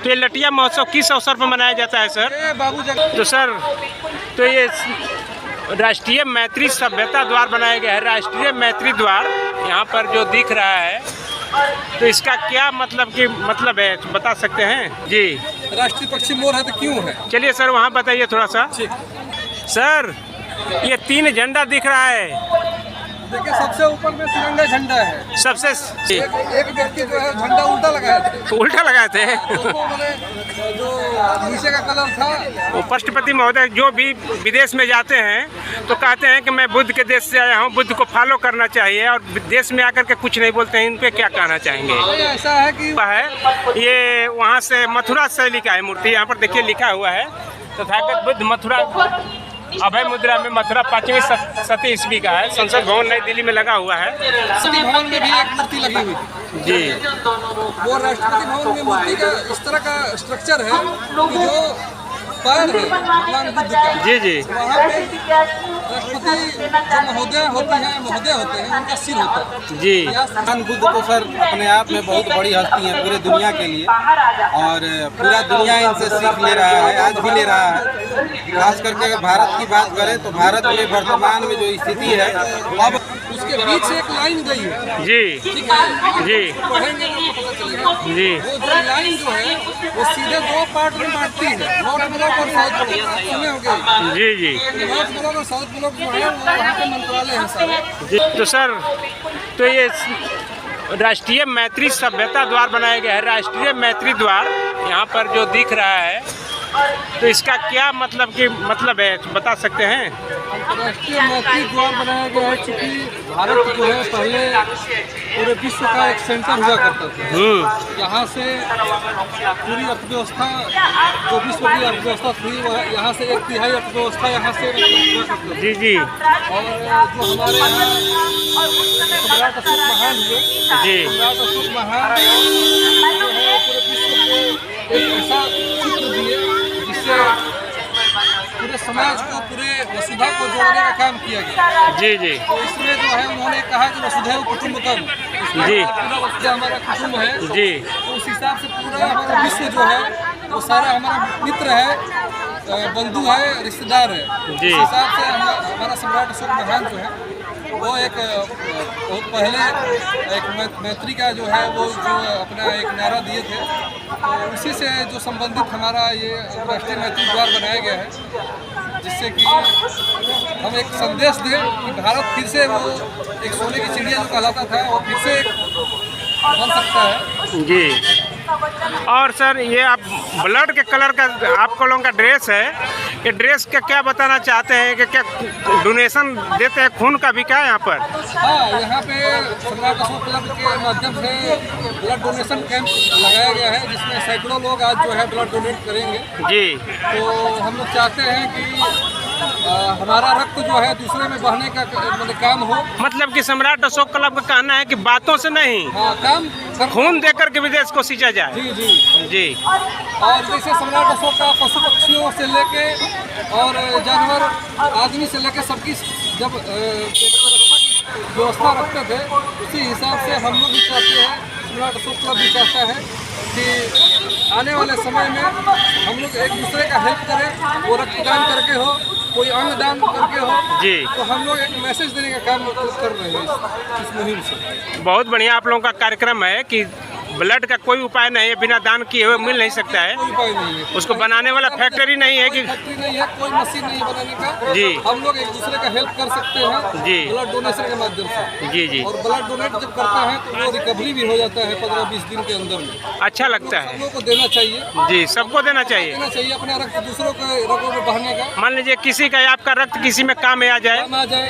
तो ये लटिया महोत्सव किस अवसर पर मनाया जाता है सर? तो सर, तो ये राष्ट्रीय मैत्री सभ्यता द्वार बनाया गया है, राष्ट्रीय मैत्री द्वार यहाँ पर जो दिख रहा है, तो इसका क्या मतलब है बता सकते हैं जी? राष्ट्रीय पक्षी मोर है तो क्यों है? चलिए सर वहाँ बताइए थोड़ा सा। सर ये 3 झंडा दिख रहा है, देखिए सबसे ऊपर में तिरंगा झंडा है। सबसे एक व्यक्ति जो है झंडा उल्टा लगाए थे। उल्टा लगाए थे जो नीचे का कलर था वो राष्ट्रपति महोदय जो भी विदेश में जाते हैं तो कहते हैं कि मैं बुद्ध के देश से आया हूँ, बुद्ध को फॉलो करना चाहिए, और देश में आकर के कुछ नहीं बोलते हैं। इन पे क्या कहना चाहेंगे? ऐसा है कि ये वहाँ से मथुरा शैली का है मूर्ति, यहाँ पर देखिए लिखा हुआ है तथागत बुद्ध मथुरा अभय मुद्रा में मथुरा 5वीं शती ईस्वी का है। संसद भवन नई दिल्ली में लगा हुआ है। राष्ट्रपति भवन में भी एक मूर्ति लगी हुई थी जी। वो राष्ट्रपति भवन में मूर्ति का इस तरह का स्ट्रक्चर है कि जो पैर है भगवान बुद्ध का, जी जी, वहाँ पे राष्ट्रपति जो महोदय होते हैं उनका सिर होता है जी। भगवान बुद्ध तो सर अपने आप में बहुत बड़ी हस्ती है पूरे दुनिया के लिए, और पूरा दुनिया इनसे सीख ले रहा है, आज भी ले रहा है। खास करके अगर भारत की बात करें तो भारत में वर्तमान में जो स्थिति है, अब उसके बीच से एक लाइन गई है जी ठीक है जी पढ़ेंगे तो पता चलेगा। जी। वो जो लाइन जो है वो सीधे 2 पार्ट में बांटती है, नॉर्थ ब्लॉक और साउथ ब्लॉक। सुने होंगे जी जी नॉर्थ ब्लॉक और साउथ ब्लॉक जो है वो वहाँ पे मंत्रालय है सारे। जी। तो सर, तो ये राष्ट्रीय मैत्री सभ्यता द्वार बनाया गया है, राष्ट्रीय मैत्री द्वार यहाँ पर जो दिख रहा है, तो इसका क्या मतलब है बता सकते हैं? राष्ट्रीय मैत्री द्वार बनाया गया है क्योंकि भारत जो है पहले पूरे विश्व का एक सेंटर हुआ करता था। यहाँ से पूरी अर्थव्यवस्था जो विश्व की अर्थव्यवस्था थी वो यहाँ से 1/3 अर्थव्यवस्था यहाँ से हुआ करती थी। जी जी। और जो हमारे यहाँ सम्राट अशोक महान हुए, जी। सम्राट अशोक महान जो है पूरे विश्व को एक ऐसा चित्र दिए जिससे पूरे समाज को, पूरे वसुधा को जोड़ने का काम किया गया। जी जी। तो इसमें जो है उन्होंने कहा कि वसुधैव कुटुम्बकम, जी। पूरा वसुधा हमारा कुटुम्ब है। जी। तो उस हिसाब से पूरा हमारा विश्व जो है वो सारा हमारा मित्र है, बंधु है, रिश्तेदार है। जी। इस हिसाब से हमारा सम्राट अशोक महान जो है वो एक बहुत पहले एक मैत्री का जो है वो जो अपना एक नारा दिए थे, तो उसी से जो संबंधित हमारा ये राष्ट्रीय मैत्री द्वार बनाया गया है, जिससे कि हम एक संदेश दें कि भारत फिर से वो एक सोने की चिड़िया जो कहलाता था वो फिर से बन सकता है। जी। और सर ये आप ब्लड के कलर का आप लोगों का ड्रेस है, ये ड्रेस का क्या बताना चाहते हैं कि क्या डोनेशन देते हैं खून का भी क्या यहाँ पर? हाँ, यहाँ पे सम्राट अशोक क्लब के माध्यम से ब्लड डोनेशन कैंप लगाया गया है, जिसमें सैकड़ों लोग आज जो है ब्लड डोनेट करेंगे। जी। तो हम लोग चाहते हैं कि हमारा रक्त जो है दूसरे में बहने का मतलब काम हो। मतलब कि सम्राट अशोक क्लब का कहना है कि बातों से नहीं, हाँ, काम खून देकर के विदेश को सींचा जाए। जी जी जी। और जैसे सम्राट अशोक का पशु पक्षियों से लेके और जानवर आदमी से लेके सबकी जब रक्षा की व्यवस्था रखते थे, उसी हिसाब से हम लोग भी चाहते हैं, सम्राट अशोक क्लब भी चाहता है कि आने वाले समय में हम लोग एक दूसरे का हेल्प करें, वो रक्तदान करके हो, कोई अंग दान करके हो। जी। तो हम लोग एक मैसेज देने का काम कर रहे हैं इस मुहिम से। बहुत बढ़िया आप लोगों का कार्यक्रम है कि ब्लड का कोई उपाय नहीं है, बिना दान किए हुए मिल नहीं सकता है। कोई उपाय नहीं है, उसको बनाने वाला फैक्ट्री नहीं है कि फैक्ट्री नहीं है, कोई मशीन नहीं है बनाने का। जी। हम लोग एक दूसरे का हेल्प कर सकते हैं जी। ब्लड डोनेशन के माध्यम से। जी जी। और ब्लड डोनेट जब करता है तो वो रिकवरी भी हो जाता है 15-20 दिन के अंदर में। अच्छा लगता हम है। लोग को देना चाहिए, जी, सबको देना चाहिए। देना चाहिए अपना रक्त दूसरों के रगों में बहने का। मान लीजिए किसी का आपका रक्त किसी में काम में आ जाए, काम आ जाए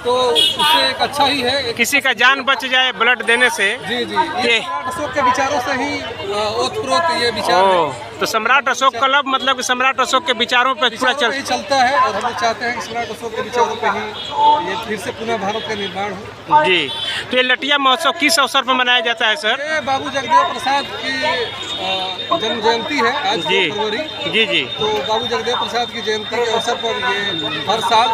तो उससे एक अच्छा ही है। किसी का जान बच जाए ब्लड देने से। जी जी, ये सम्राट अशोक के विचारों से ही ओतप्रोत ये विचार है। तो सम्राट अशोक क्लब मतलब कि सम्राट अशोक के विचारों पर पूरा चलता है और हम लोग चाहते हैं कि सम्राट अशोक के विचारों पे ही ये फिर से पुनः भारत का निर्माण हो। जी, तो ये लटिया महोत्सव किस अवसर पर मनाया जाता है सर? ये बाबू जगदेव प्रसाद की जन्म जयंती है आज जी फरवरी। जी जी। तो बाबू जगदेव प्रसाद की जयंती के अवसर पर ये हर साल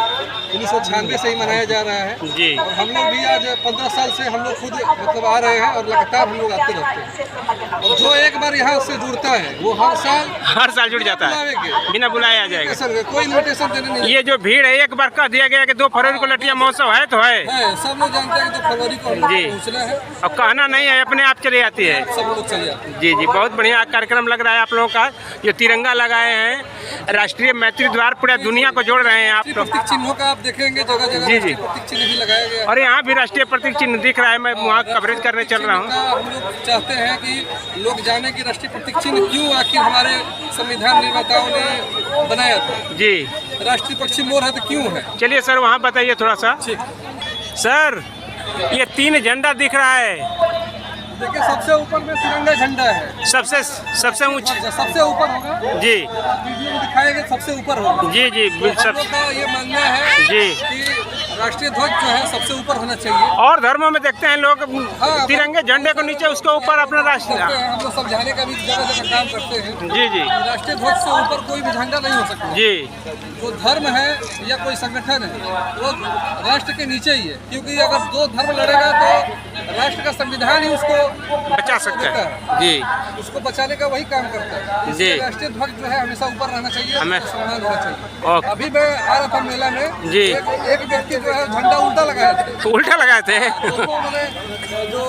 1996 से ही मनाया जा रहा है जी। और हम लोग भी आज 15 साल से हम लोग खुद मतलब आ रहे हैं और लगातार हम लोग आते रहते हैं और जो एक बार यहाँ से जुड़ता है वो हर साल जुड़ जाता है, बिना बुलाए आ जाएगा। कोई इन्विटेशन देने नहीं। ये जो भीड़ है, एक बार कह दिया गया कि 2 फरवरी को लटिया महोत्सव है तो है, सब लोग जानते हैं कि 2 फरवरी को जी पहुँचना है और कहना नहीं है, अपने आप चली आती है। सब लोग चले जाते हैं। जी जी, बहुत बढ़िया कार्यक्रम लग रहा है आप लोगों का। जो तिरंगा लगाए हैं, राष्ट्रीय मैत्री द्वार पूरा दुनिया को जोड़ रहे हैं आप लोग। प्रतीक चिन्हों का आप देखेंगे जगह जगह जी जी प्रतीक चिन्ह भी लगाया गया है और यहाँ भी राष्ट्रीय प्रतीक चिन्ह दिख रहा है। मैं वहाँ कवरेज करने चल रहा हूँ। हम लोग चाहते हैं कि लोग जाने कि राष्ट्रीय प्रतीक चिन्ह क्यों आखिर हमारे संविधान निर्माताओं ने बनाया था। जी, राष्ट्रीय पक्षी मोर है तो क्यों है? चलिए सर वहाँ बताइए थोड़ा सा। सर ये 3 झंडा दिख रहा है, देखिए सबसे ऊपर में तिरंगा झंडा है, सबसे ऊंचा सबसे ऊपर होगा जी। वीडियो में दिखाएंगे सबसे ऊपर होगा जी जी। सब लोग का ये मानना है जी कि राष्ट्रीय ध्वज जो है सबसे ऊपर होना चाहिए। और धर्मों में देखते हैं लोग तिरंगे झंडे को नीचे उसके ऊपर अपना राष्ट्रीय, हम लोग समझाने का भी जगह जगह काम करते हैं। जी जी। राष्ट्रीय ध्वज से ऊपर कोई भी झंडा नहीं हो सकता। जी, जो धर्म है या कोई संगठन है वो राष्ट्र के नीचे ही है, क्योंकि अगर 2 धर्म लड़ेगा तो राष्ट्र का संविधान ही उसको बचा सकता है। जी, उसको बचाने का वही काम करता है। जी। राष्ट्रीय ध्वज जो है हमेशा ऊपर रहना चाहिए, हमें सम्मान होना चाहिए। अभी मैं आ रहा था मेला में जी। एक व्यक्ति जो है झंडा उल्टा लगाया था। तो उल्टा लगाए थे, उसको मैंने जो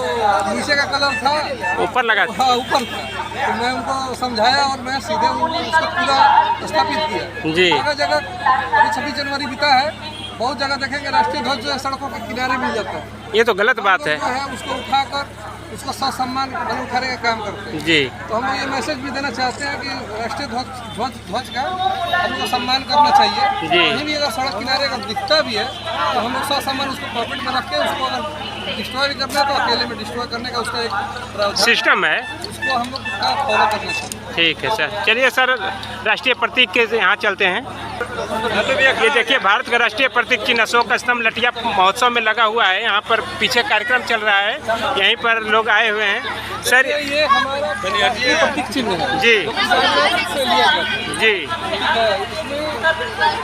नीचे का कलर था ऊपर लगा था। हाँ ऊपर था, तो मैं उनको समझाया और मैं सीधे उसको पूरा स्थापित किया। जी। जगह जगह अभी 26 जनवरी बीता है, बहुत जगह देखेंगे राष्ट्रीय ध्वज जो है सड़कों के किनारे मिल जाता है। ये तो गलत बात है। जो है उसको उठाकर उसको सम्मान बल उठाने का काम करते हैं। जी, तो हम लोग ये मैसेज भी देना चाहते हैं कि राष्ट्रीय ध्वज का हम लोग सम्मान करना चाहिए। जी। कहीं भी अगर सड़क किनारे अगर दिखता भी है तो हम लोग सम्मान उसको पॉकेट में रख के उसको अगर डिस्ट्रॉय भी करना है तो अकेले में डिस्ट्रॉय करने का उसका एक प्रावधान सिस्टम है, उसको हम लोग का फॉलो करना चाहिए। ठीक है सर। चलिए सर राष्ट्रीय प्रतीक के यहाँ चलते हैं। ये देखिए भारत का राष्ट्रीय प्रतीक चिन्ह अशोक स्तंभ लटिया महोत्सव में लगा हुआ है। यहाँ पर पीछे कार्यक्रम चल रहा है, यहीं पर लोग आए हुए हैं। सर ये हमारा राष्ट्रीय प्रतीक चिन्ह है जी से लिया गया जी। इसमें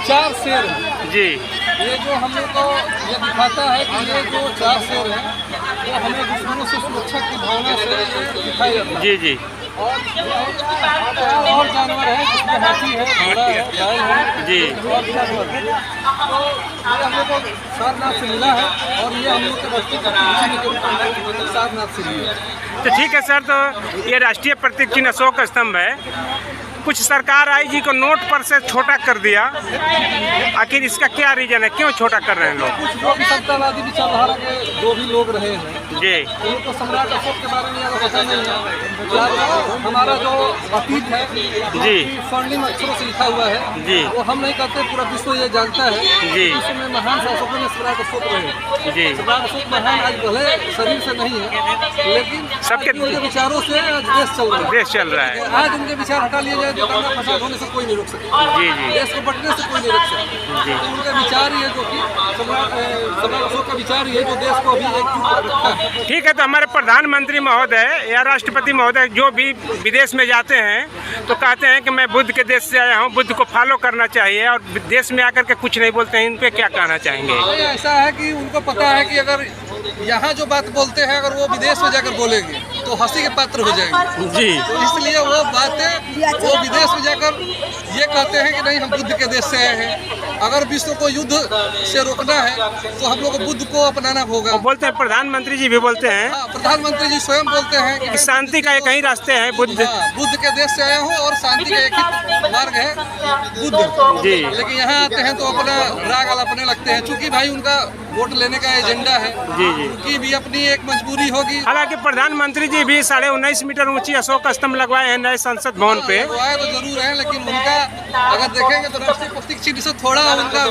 4 शेर हैं। जी, ये जो हम लोग को ये दिखाता है कि ये जो 4 शेर हैं वो हमें दुश्मनों से सुरक्षा की भावना से ये दिखाई जाता है। जी जी। और जानवर है जिसमें हाथी है, घोड़ा है, बैल है जी। और जानवर है। तो ये हम लोग को सारनाथ से मिला है और ये हम लोग के राष्ट्रीय प्रतीक के रूप में सारनाथ से मिला है। तो ठीक है सर, तो ये राष्ट्रीय प्रतीक चिन्ह अशोक स्तंभ है। कुछ सरकार आई जी को नोट पर से छोटा कर दिया, आखिर इसका क्या रीजन है, क्यों छोटा कर रहे हैं लोग? कुछ जो भी सत्तावादी विचारधारा के जो भी लोग रहे हैं जी, उनको सम्राट अशोक के बारे में ज़्यादा पता नहीं है। हमारा जो अतीत है जी स्वर्णिम अक्षरों से लिखा हुआ है जी, वो हम नहीं कहते, पूरा विश्व ये जानता है। जी। विश्व में महान शासकों में सम्राट अशोक रहे। जी, सम्राट अशोक महान आज भले शरीर से नहीं है लेकिन सबके उनके विचारों से आज देश चल रहा है। देश चल रहा है। आज उनके विचार हटा लिए जाए तो दंगा फसाद होने से कोई नहीं रोक सकता। जी जी देश को बंटने से कोई नहीं रोक सकता। जी। तो उनका विचार ही है जो कि सम्राट अशोक का विचार ही है जो देश को अभी एकजुट रखा है। ठीक है। तो हमारे प्रधानमंत्री महोदय या राष्ट्रपति महोदय जो भी विदेश में जाते हैं तो कहते हैं कि मैं बुद्ध के देश से आया हूँ, बुद्ध को फॉलो करना चाहिए, और देश में आकर के कुछ नहीं बोलते हैं। इन पे क्या कहना चाहेंगे? ऐसा है कि उनको पता है कि अगर यहाँ जो बात बोलते हैं अगर वो विदेश में जाकर बोलेंगे तो हंसी के पात्र हो जाएंगे। जी, तो इसलिए वो बातें वो विदेश में जाकर ये कहते हैं कि नहीं हम बुद्ध के देश से आए हैं। अगर विश्व को युद्ध से रोकना है तो हम लोग को बुद्ध को अपनाना होगा। वो बोलते हैं, प्रधानमंत्री जी भी बोलते हैं। हाँ, प्रधानमंत्री जी स्वयं बोलते हैं कि शांति का एक ही रास्ते हैं बुद्ध। बुद्ध के देश से आया हूँ और शांति का एक ही मार्ग है बुद्ध। जी। लेकिन यहाँ आते हैं तो अपना राग अलापने लगते हैं, क्योंकि भाई उनका वोट लेने का एजेंडा है। जी जी। उनकी भी अपनी एक मजबूरी होगी। हालांकि प्रधानमंत्री जी भी 19.5 मीटर ऊंची अशोक स्तंभ लगवाए हैं नए संसद भवन पे। लगवाए तो जरूर है, लेकिन उनका अगर देखेंगे तो राष्ट्रीय प्रतीक चिन्ह से थोड़ा उनका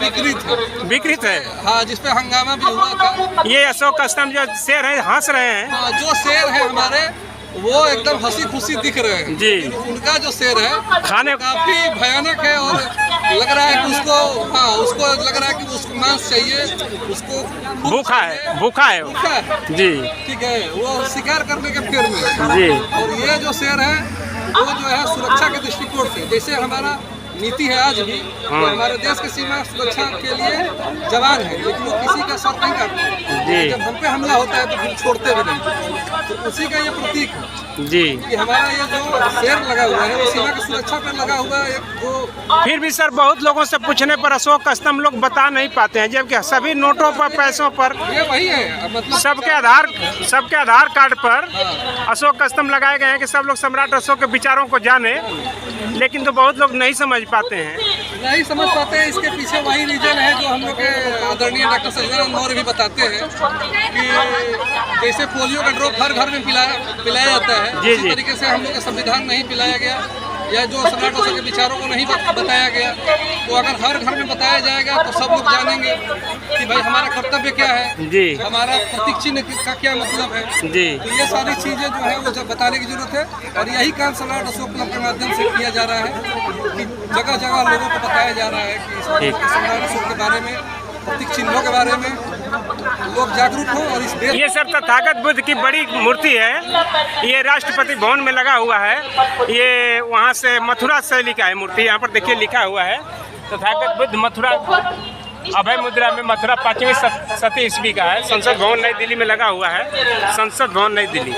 विकृत है। हाँ, जिसपे हंगामा भी हुआ था। ये अशोक स्तंभ जो शेर है हंस रहे हैं। हाँ, जो शेर है हमारे वो एकदम हंसी खुशी दिख रहे हैं जी। उनका जो शेर है खाने काफी भयानक है और लग रहा है कि उसको लग रहा है कि उसको मांस चाहिए, उसको भूखा है, भूखा है वो। भूखा है। जी ठीक है, वो शिकार करने के फेर में। जी और ये जो शेर है वो जो है सुरक्षा के दृष्टिकोण से, जैसे हमारा नीति है आज भी, तो हमारे देश की सीमा सुरक्षा के लिए जवान है, लेकिन वो किसी का साथ नहीं करते। जी। जब हम पे हमला होता है तो फिर छोड़ते भी नहीं। तो उसी का ये प्रतीक है जी। कि हमारा ये जो शेर लगा हुआ है वो सीमा की सुरक्षा पर लगा हुआ है। वो फिर भी सर बहुत लोगों से पूछने पर अशोक कस्टम लोग बता नहीं पाते हैं, जबकि सभी नोटों पर, पैसों पर, ये वही है, मतलब सबके आधार कार्ड पर अशोक कस्टम लगाए गए हैं कि सब लोग सम्राट अशोक के विचारों को जाने, लेकिन तो बहुत लोग नहीं समझ पाते हैं। नहीं समझ पाते हैं। इसके पीछे वही रीजन है जो हम लोग के आदरणीय डॉक्टर सज्जनानंद मौर्य भी बताते हैं कि जैसे पोलियो का ड्रॉप हर घर में पिलाया जाता है, जी, इसी जी। तरीके से हम लोग का संविधान नहीं पिलाया गया, या जो सम्राट अशोक के विचारों को नहीं बताया गया। तो अगर हर घर में बताया जाएगा तो सब लोग जानेंगे कि भाई हमारा कर्तव्य क्या है, जी हमारा प्रतीक चिन्ह का क्या मतलब है। जी तो ये सारी चीज़ें जो है वो जब बताने की जरूरत है, और यही काम सम्राट अशोक क्लब के माध्यम से किया जा रहा है कि जगह जगह लोगों को बताया जा रहा है कि सम्राट अशोक के बारे में, प्रतीक चिन्हों के बारे में लोग जागरूक हो। और इस देश ये सर तथागत बुद्ध की बड़ी मूर्ति है, ये राष्ट्रपति भवन में लगा हुआ है। ये वहाँ से मथुरा शैली का है मूर्ति, यहाँ पर देखिए लिखा हुआ है तथागत बुद्ध मथुरा अभय मुद्रा में मथुरा 5वीं शती ईस्वी का है। संसद भवन नई दिल्ली में लगा हुआ है, संसद भवन नई दिल्ली।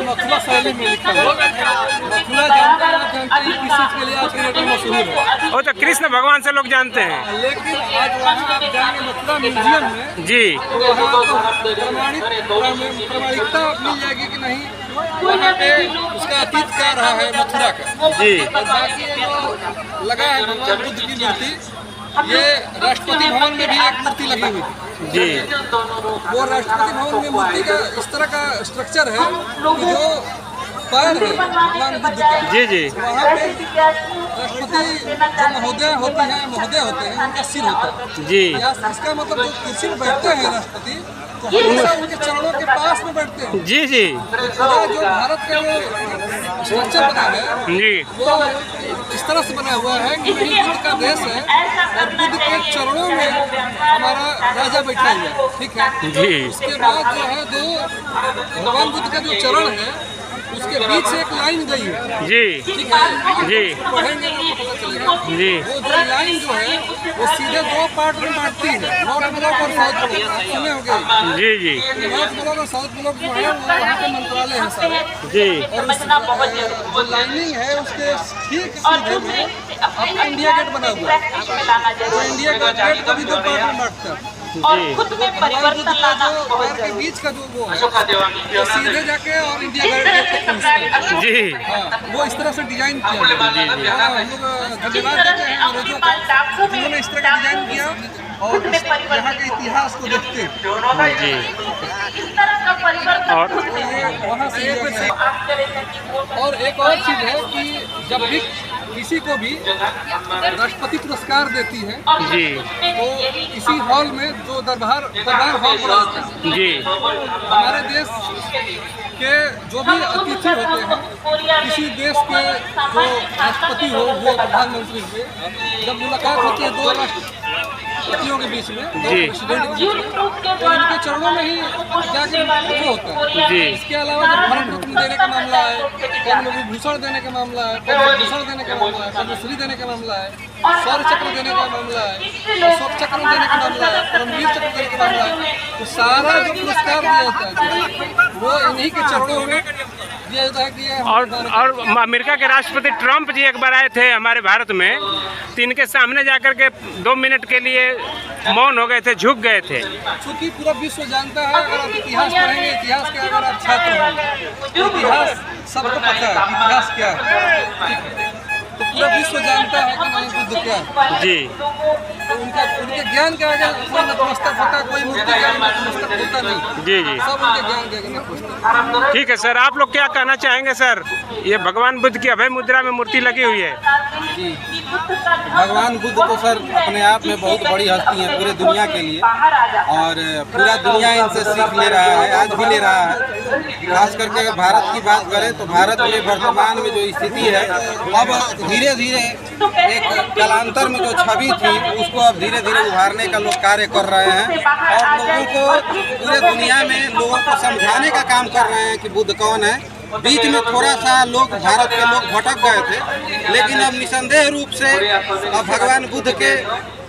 मथुरा शैली में लिखा हुआ मथुरा जानते किस चीज़ के लिए आज के डेट में मशहूर है। वो तो कृष्ण भगवान से लोग जानते हैं। लेकिन आज वहाँ आप जाएंगे मथुरा म्यूजियम में, जी तो वहाँ प्रमाणिकता मिल जाएगी कि नहीं, वहाँ पे उसका अतीत क्या रहा है मथुरा का। जी और बाकी ये जो लगा है भगवान बुद्ध की मूर्ति, ये राष्ट्रपति भवन में भी एक मूर्ति लगी हुई थी। जी वो राष्ट्रपति भवन में मूर्ति का इस तरह का स्ट्रक्चर है कि जो पैर है भगवान बुद्ध का, जी जी वहाँ पे राष्ट्रपति जो महोदय होते हैं उनका सिर होता है। जी या इसका मतलब जो कुर्सी में बैठते हैं राष्ट्रपति, तो हमेशा उनके चरणों के पास में बैठते हैं। जी जी पूरा जो भारत का जो स्ट्रक्चर बना है जी वो इस तरह से बना हुआ है कि वही बुद्ध का देश है और बुद्ध के चरणों में हमारा राजा बैठा हुआ है। ठीक है, जी उसके बाद जो है दो भगवान बुद्ध का जो चरण है उसके बीच से एक लाइन गई है। जी ठीक है, जी पढ़ेंगे तो पता चलेगा। जी वो जो लाइन जो है वो सीधे दो पार्ट में बांटती है, नॉर्थ ब्लॉक और साउथ ब्लॉक। सुने होंगे जी जी नॉर्थ ब्लॉक और साउथ ब्लॉक जो है वो वहाँ पे मंत्रालय है सारे। जी और जो लाइनिंग है उसके ठीक सीधे में आपका इंडिया गेट बना हुआ है। वो इंडिया गेट को भी दो पार्ट में बांटता है। जी खुद में परिवर्तन लाना जो पैर के बीच का जो वो है वो सीधे जाके और इंडिया गेट तक पहुँचता है। जी हाँ, वो इस तरह से डिजाइन किया गया है। हम लोग धन्यवाद देते हैं अंग्रेजों को, जिन्होंने इस तरह का डिजाइन किया और यहाँ के इतिहास को देखते हैं। जी इस तरह का परिवर्तन और वहाँ से और एक और चीज़ है कि जब भी किसी को भी राष्ट्रपति पुरस्कार देती है जी तो इसी हॉल में जो दरबार हॉल बना होता है, जी हमारे देश के जो भी अतिथि होते हैं, किसी देश के जो राष्ट्रपति हो वो प्रधानमंत्री से जब मुलाकात होती है दो राष्ट्रपतियों के बीच में, दो जी। प्रेसिडेंट के बीच में, तो इनके चरणों में ही जाके वो होता है। जी इसके अलावा जब भारत रत्न देने का मामला है, पद्म विभूषण देने का मामला है, पद्म भूषण देने का मामला है, पद्मश्री देने का मामला है, शौर्य चक्र देने का मामला है, अशोक चक्र देने का मामला है, परमवीर चक्र देने का मामला है, तो सारा जो पुरस्कार दिया जाता है वो इन्हीं के चरणों में दिया जाता है कि ये और अमेरिका के राष्ट्रपति ट्रम्प जी एक बार आए थे हमारे भारत में, तो इनके सामने जाकर के 2 मिनट के लिए मौन हो गए थे, झुक गए थे। चूँकि पूरा विश्व जानता है, अगर आप इतिहास पढ़ेंगे, इतिहास के अगर आप छात्र हैं, तो इतिहास सबको पता है इतिहास क्या है। ठीक है, तो पूरा विश्व जानता है कि नहीं बुद्ध क्या है। जी तो उनके ज्ञान के आगे कोई नतमस्तक होता, कोई मूर्ति के आगे नतमस्तक होता नहीं। जी जी सब उनके ज्ञान के आगे नतमस्तक। ठीक है सर, आप लोग क्या कहना चाहेंगे सर? ये भगवान बुद्ध की अभय मुद्रा में मूर्ति लगी हुई है। जी, भगवान बुद्ध तो सर अपने आप में बहुत बड़ी हस्ती है पूरे दुनिया के लिए, और पूरा दुनिया इनसे सीख ले रहा है, आज भी ले रहा है। खास करके अगर भारत की बात करें तो भारत में वर्तमान में जो स्थिति है, अब धीरे धीरे एक कालांतर में जो छवि थी उसको अब धीरे धीरे उभारने का लोग कार्य कर रहे हैं, और लोगों को पूरे दुनिया में लोगों को समझाने का काम कर रहे हैं कि बुद्ध कौन है। बीच में थोड़ा सा लोग, भारत के लोग भटक गए थे, लेकिन अब निसंदेह रूप से अब भगवान बुद्ध के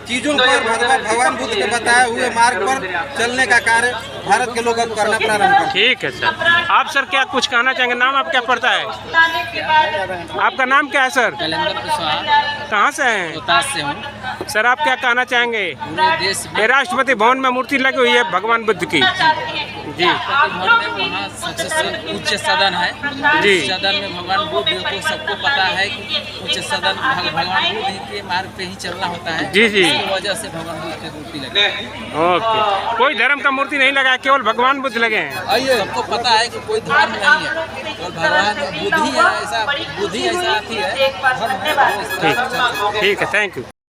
चीज़ों पर, भगवान बुद्ध के बताए हुए मार्ग पर चलने का कार्य भारत के लोग अब करना प्रारंभ कर। ठीक है सर, आप सर क्या कुछ कहना चाहेंगे? नाम आप क्या पड़ता है? आपका नाम क्या है सर? कहाँ से हैं? रोहतास से हूँ। सर आप क्या कहना चाहेंगे? पूरे देश में ये राष्ट्रपति भवन में मूर्ति लगी हुई है भगवान बुद्ध की। जी वहाँ सबसे उच्च सदन है। जी। इस सदन में भगवान बुद्ध को सबको पता है कि उच्च सदन भगवान बुद्ध के मार्ग पे ही चलना होता है। जी जी। इसी वजह से भगवान बुद्ध की मूर्ति लगी है। ओके, कोई धर्म का मूर्ति नहीं लगा है, केवल भगवान बुद्ध लगे हैं। आइए, सबको पता है कि कोई धर्म नहीं है, केवल भगवान बुद्धि है, ऐसा बुद्धि ऐसा आती है। ठीक, ठीक है, थैंक यू।